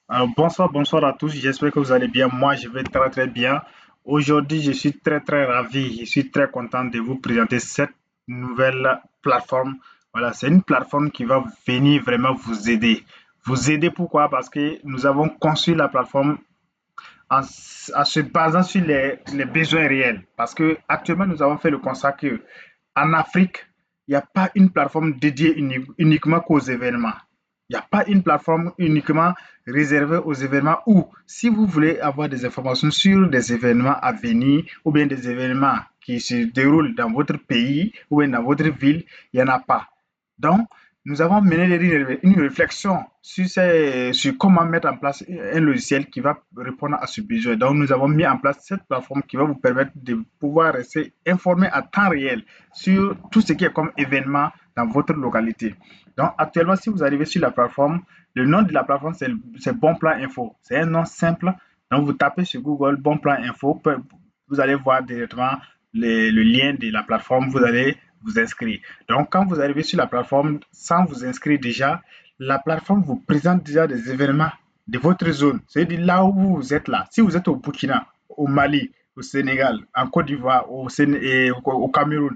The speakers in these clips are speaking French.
Bonsoir à tous. J'espère que vous allez bien. Moi, je vais très très bien. Aujourd'hui, je suis très très ravi. Je suis très content de vous présenter cette nouvelle plateforme. Voilà, c'est une plateforme qui va venir vraiment vous aider. Vous aider pourquoi? Parce que nous avons conçu la plateforme en, en se basant sur les besoins réels. Parce que actuellement, nous avons fait le constat que en Afrique, il n'y a pas une plateforme dédiée uniquement qu'aux événements. Il n'y a pas une plateforme uniquement réservée aux événements où, si vous voulez avoir des informations sur des événements à venir ou bien des événements qui se déroulent dans votre pays ou bien dans votre ville, il n'y en a pas. Donc, nous avons mené une réflexion sur comment mettre en place un logiciel qui va répondre à ce besoin. Donc, nous avons mis en place cette plateforme qui va vous permettre de pouvoir rester informé à temps réel sur tout ce qui est comme événement dans votre localité. Donc, actuellement, si vous arrivez sur la plateforme, le nom de la plateforme, c'est Bon Plan Info. C'est un nom simple. Donc, vous tapez sur Google Bon Plan Info, vous allez voir directement le lien de la plateforme, vous allez vous inscrire. Donc, quand vous arrivez sur la plateforme, sans vous inscrire déjà, la plateforme vous présente déjà des événements de votre zone. C'est-à-dire là où vous êtes là. Si vous êtes au Burkina, au Mali, au Sénégal, en Côte d'Ivoire, au Cameroun,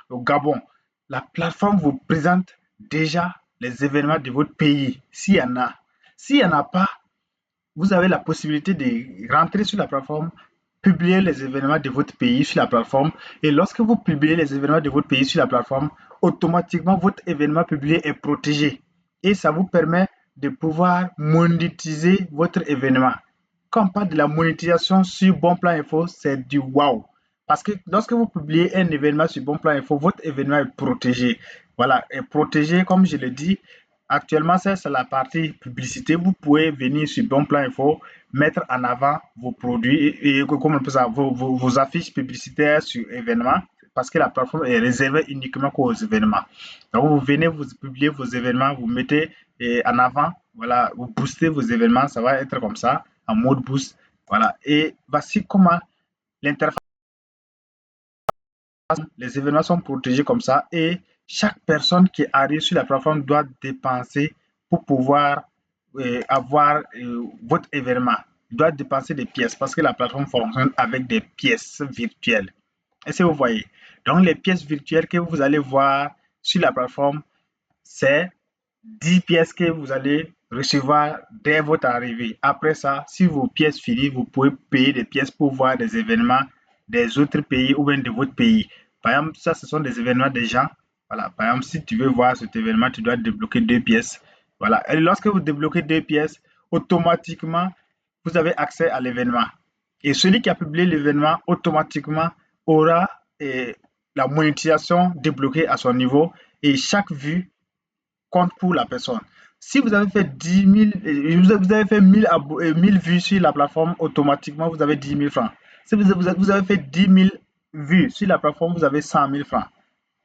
au Gabon, la plateforme vous présente déjà les événements de votre pays, s'il y en a. S'il n'y en a pas, vous avez la possibilité de rentrer sur la plateforme, publier les événements de votre pays sur la plateforme. Et lorsque vous publiez les événements de votre pays sur la plateforme, automatiquement, votre événement publié est protégé. Et ça vous permet de pouvoir monétiser votre événement. Quand on parle de la monétisation sur Bon Plan Info, c'est du wow. Parce que lorsque vous publiez un événement sur Bon Plan Info, votre événement est protégé. Voilà, est protégé, comme je l'ai dit. Actuellement, c'est la partie publicité. Vous pouvez venir sur Bon Plan Info, mettre en avant vos produits et comment on peut ça, vos affiches publicitaires sur événements parce que la plateforme est réservée uniquement aux événements. Donc, vous venez, vous publiez vos événements, vous mettez en avant, voilà, vous boostez vos événements, ça va être comme ça, en mode boost. Voilà. Et voici comment l'interface, les événements sont protégés comme ça et chaque personne qui arrive sur la plateforme doit dépenser pour pouvoir avoir votre événement. Il doit dépenser des pièces parce que la plateforme fonctionne avec des pièces virtuelles. Est-ce que vous voyez? Donc, les pièces virtuelles que vous allez voir sur la plateforme, c'est 10 pièces que vous allez recevoir dès votre arrivée. Après ça, si vos pièces finissent, vous pouvez payer des pièces pour voir des événements des autres pays ou bien de votre pays. Par exemple, ça, ce sont des événements des gens. Voilà. Par exemple, si tu veux voir cet événement, tu dois débloquer 2 pièces. Voilà. Et lorsque vous débloquez 2 pièces, automatiquement, vous avez accès à l'événement. Et celui qui a publié l'événement, automatiquement, aura la monétisation débloquée à son niveau. Et chaque vue compte pour la personne. Si vous avez fait 10 000, vous avez fait 1000 vues sur la plateforme, automatiquement, vous avez 10 000 francs. Si vous avez fait 10 000 vues sur la plateforme, vous avez 100 000 francs.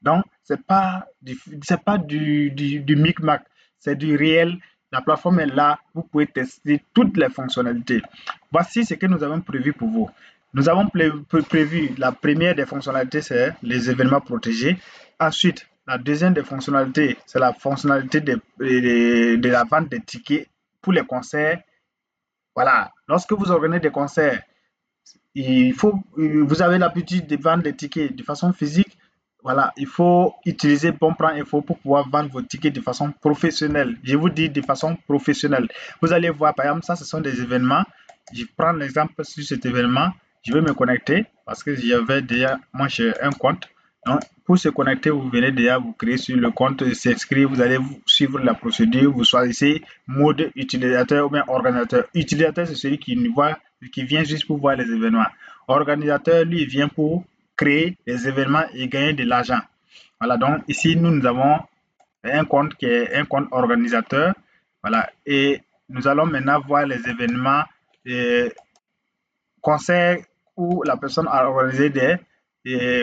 Donc, c'est pas du micmac, c'est du réel. La plateforme est là, vous pouvez tester toutes les fonctionnalités. Voici ce que nous avons prévu pour vous. Nous avons prévu la première des fonctionnalités, c'est les événements protégés. Ensuite, la deuxième des fonctionnalités, c'est la fonctionnalité de la vente des tickets pour les concerts. Voilà, lorsque vous organisez des concerts, vous avez l'habitude de vendre des tickets de façon physique. Voilà, il faut utiliser Bon Plan Info pour pouvoir vendre vos tickets de façon professionnelle. Je vous dis de façon professionnelle. Vous allez voir, par exemple, ça, ce sont des événements. Je prends l'exemple sur cet événement. Je vais me connecter parce que j'avais déjà, moi, j'ai un compte. Donc, pour se connecter, vous venez déjà vous créer sur le compte, s'inscrire, vous allez suivre la procédure, vous choisissez mode utilisateur ou bien organisateur. Utilisateur, c'est celui qui vient juste pour voir les événements. Organisateur, lui, il vient pour créer les événements et gagner de l'argent. Voilà, donc ici, nous avons un compte qui est un compte organisateur. Voilà, et nous allons maintenant voir les événements et concerts où la personne a organisé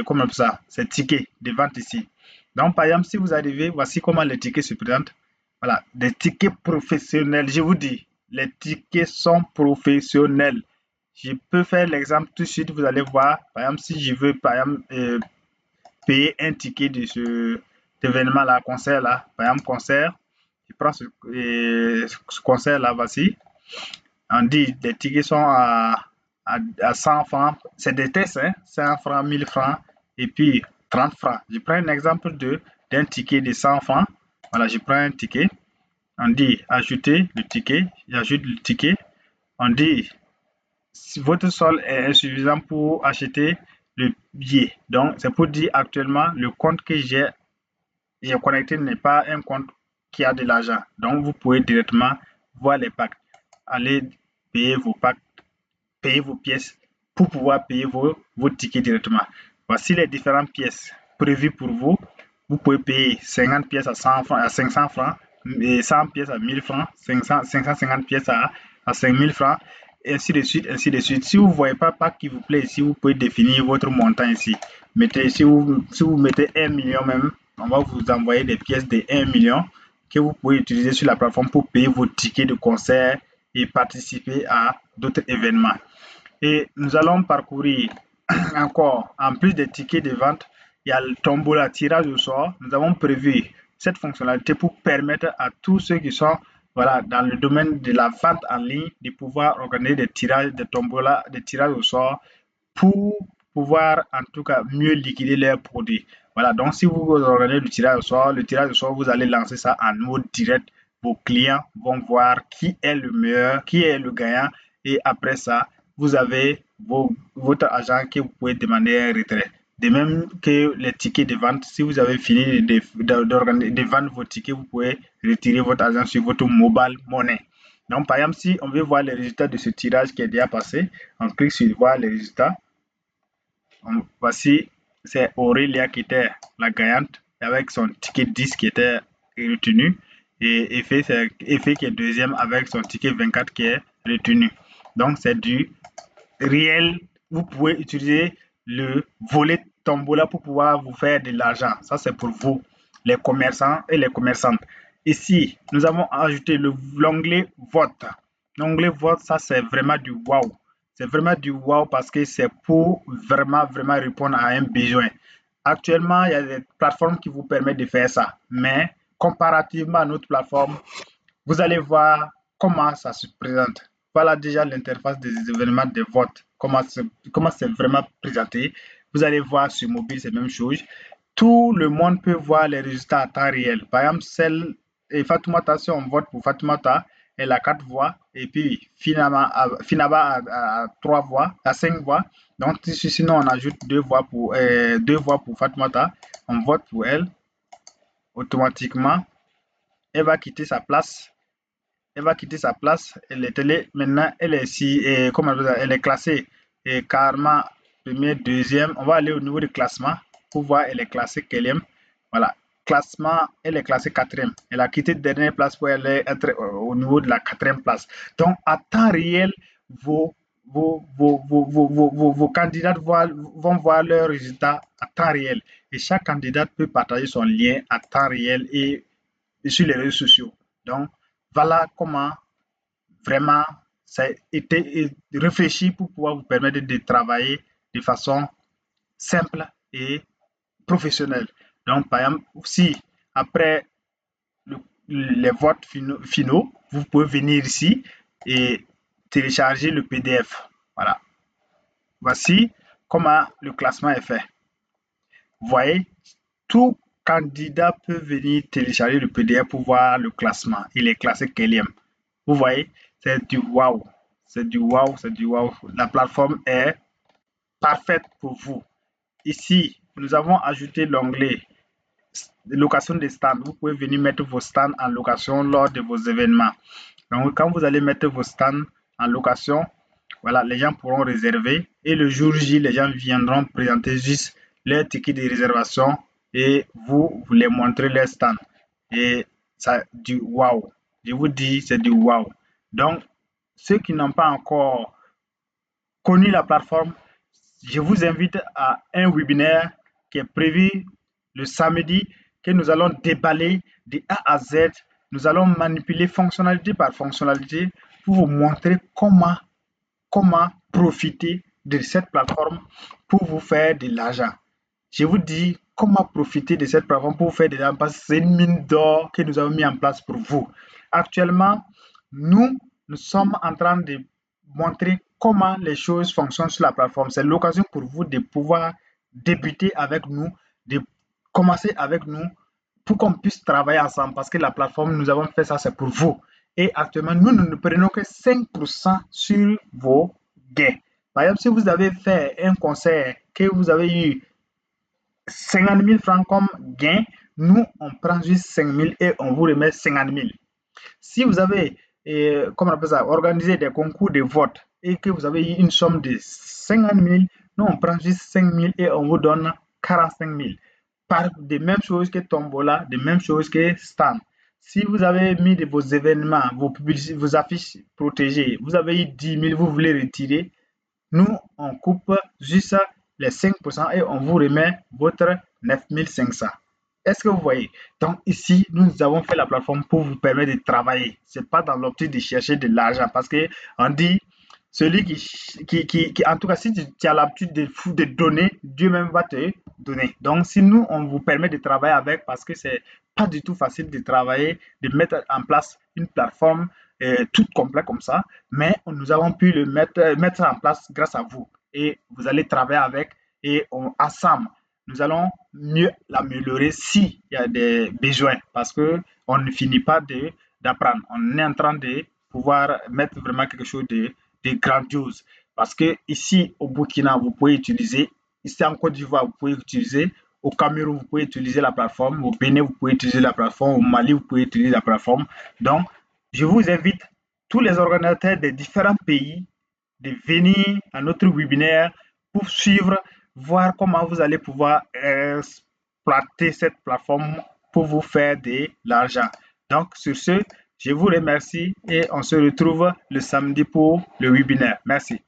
comment ça, ces tickets de vente ici. Donc, par exemple, si vous arrivez, voici comment les tickets se présentent. Voilà, des tickets professionnels. Je vous dis, les tickets sont professionnels. Je peux faire l'exemple tout de suite. Vous allez voir, par exemple, si je veux, par exemple, payer un ticket de cet événement-là, concert-là, par exemple, concert, je prends ce concert-là, voici. On dit les tickets sont à 100 francs. C'est des tests, hein? 100 francs, 1000 francs et puis 30 francs. Je prends un exemple d'un ticket de 100 francs. Voilà, je prends un ticket. On dit ajouter le ticket. J'ajoute le ticket. On dit si votre solde est insuffisant pour acheter le billet. Donc, c'est pour dire actuellement le compte que j'ai connecté n'est pas un compte qui a de l'argent. Donc, vous pouvez directement voir les packs. Allez payer vos packs, payer vos pièces pour pouvoir payer vos tickets directement. Voici les différentes pièces prévues pour vous. Vous pouvez payer 50 pièces à 100 francs, à 500 francs, et 100 pièces à 1000 francs, 550 pièces à 5000 francs, et ainsi de suite, ainsi de suite. Si vous ne voyez pas pack qui vous plaît ici, vous pouvez définir votre montant ici. Mettez, si vous mettez 1 million même, on va vous envoyer des pièces de 1 million que vous pouvez utiliser sur la plateforme pour payer vos tickets de concert et participer à d'autres événements. Et nous allons parcourir encore, en plus des tickets de vente, il y a le tombola, tirage au sort. Nous avons prévu cette fonctionnalité pour permettre à tous ceux qui sont dans le domaine de la vente en ligne de pouvoir organiser des tirages de tombola, des tirages au sort pour pouvoir en tout cas mieux liquider leurs produits. Voilà, donc si vous organisez le tirage au sort, vous allez lancer ça en mode direct. Vos clients vont voir qui est le meilleur, qui est le gagnant et après ça, vous avez votre agent que vous pouvez demander un retrait. De même que les tickets de vente, si vous avez fini de vendre vos tickets, vous pouvez retirer votre argent sur votre mobile money. Donc, par exemple, si on veut voir les résultats de ce tirage qui est déjà passé, on clique sur voir les résultats. Voici, c'est Aurélia qui était la gagnante avec son ticket 10 qui était retenu et Effet qui est deuxième avec son ticket 24 qui est retenu. Donc, c'est du réel. Vous pouvez utiliser le volet tombola pour pouvoir vous faire de l'argent. Ça, c'est pour vous, les commerçants et les commerçantes. Ici, nous avons ajouté l'onglet vote. L'onglet vote, ça, c'est vraiment du wow. C'est vraiment du wow parce que c'est pour vraiment répondre à un besoin. Actuellement, il y a des plateformes qui vous permettent de faire ça. Mais comparativement à notre plateforme, vous allez voir comment ça se présente. Voilà déjà l'interface des événements de vote, comment c'est vraiment présenté. Vous allez voir sur mobile, c'est la même chose. Tout le monde peut voir les résultats à temps réel. Par exemple, Fatoumata, si on vote pour Fatoumata, elle a 4 voix. Et puis Finaba a 3 voix, à 5 voix. Donc, sinon, on ajoute 2 voix pour Fatoumata. On vote pour elle. Automatiquement, elle va quitter sa place. Maintenant, elle est ici, elle est classée carrément premier, deuxième. On va aller au niveau du classement pour voir elle est classée quelle. Voilà, classement, elle est classée quatrième. Elle a quitté dernière place pour aller être au niveau de la quatrième place. Donc, à temps réel, vos candidats vont voir leurs résultats à temps réel. Et chaque candidat peut partager son lien à temps réel et sur les réseaux sociaux. Donc, voilà comment vraiment ça a été réfléchi pour pouvoir vous permettre de travailler de façon simple et professionnelle. Donc, par exemple, si après les votes finaux, vous pouvez venir ici et télécharger le PDF. Voilà. Voici comment le classement est fait. Vous voyez, tout candidat peut venir télécharger le PDF pour voir le classement. Il est classé quatrième. Vous voyez, c'est du wow. C'est du wow, c'est du wow. La plateforme est parfaite pour vous. Ici, nous avons ajouté l'onglet location des stands. Vous pouvez venir mettre vos stands en location lors de vos événements. Donc, quand vous allez mettre vos stands en location, voilà, les gens pourront réserver et le jour J, les gens viendront présenter juste leur ticket de réservation et vous les montrez leur stand. Et ça, du wow. Je vous dis, c'est du wow. Donc, ceux qui n'ont pas encore connu la plateforme, je vous invite à un webinaire qui est prévu le samedi, que nous allons déballer de A à Z. Nous allons manipuler fonctionnalité par fonctionnalité pour vous montrer comment profiter de cette plateforme pour vous faire de l'argent. Je vous dis comment profiter de cette plateforme pour vous faire de l'argent parce que c'est une mine d'or que nous avons mis en place pour vous. Actuellement, nous, nous sommes en train de montrer comment les choses fonctionnent sur la plateforme. C'est l'occasion pour vous de pouvoir débuter avec nous, de commencer avec nous pour qu'on puisse travailler ensemble parce que la plateforme, nous avons fait ça, c'est pour vous. Et actuellement, nous ne prenons que 5% sur vos gains. Par exemple, si vous avez fait un concert, que vous avez eu 50 000 francs comme gain, nous, on prend juste 5 000 et on vous remet 50 000. Si vous avez, comment on appelle ça, organisé des concours de vote et que vous avez eu une somme de 50 000, nous, on prend juste 5 000 et on vous donne 45 000. Par des mêmes choses que Tombola, des mêmes choses que Stan. Si vous avez mis de vos événements, vos affiches protégées, vous avez eu 10 000, vous voulez retirer, nous, on coupe juste les 5% et on vous remet votre 9 500. Est-ce que vous voyez? Donc ici, nous avons fait la plateforme pour vous permettre de travailler. Ce n'est pas dans l'optique de chercher de l'argent parce qu'on dit, celui en tout cas, si tu as l'habitude de donner, Dieu même va te donner. Donc si nous, on vous permet de travailler avec, parce que c'est pas du tout facile de travailler, de mettre en place une plateforme toute complète comme ça, mais nous avons pu le mettre en place grâce à vous. Et vous allez travailler avec et ensemble, nous allons mieux l'améliorer s'il y a des besoins parce qu'on ne finit pas d'apprendre. On est en train de pouvoir mettre vraiment quelque chose de grandiose. Parce que ici au Burkina, vous pouvez utiliser, ici en Côte d'Ivoire, vous pouvez utiliser, au Cameroun, vous pouvez utiliser la plateforme, au Bénin, vous pouvez utiliser la plateforme, au Mali, vous pouvez utiliser la plateforme. Donc, je vous invite, tous les organisateurs des différents pays, de venir à notre webinaire pour suivre, voir comment vous allez pouvoir exploiter cette plateforme pour vous faire de l'argent. Donc, sur ce, je vous remercie et on se retrouve le samedi pour le webinaire. Merci.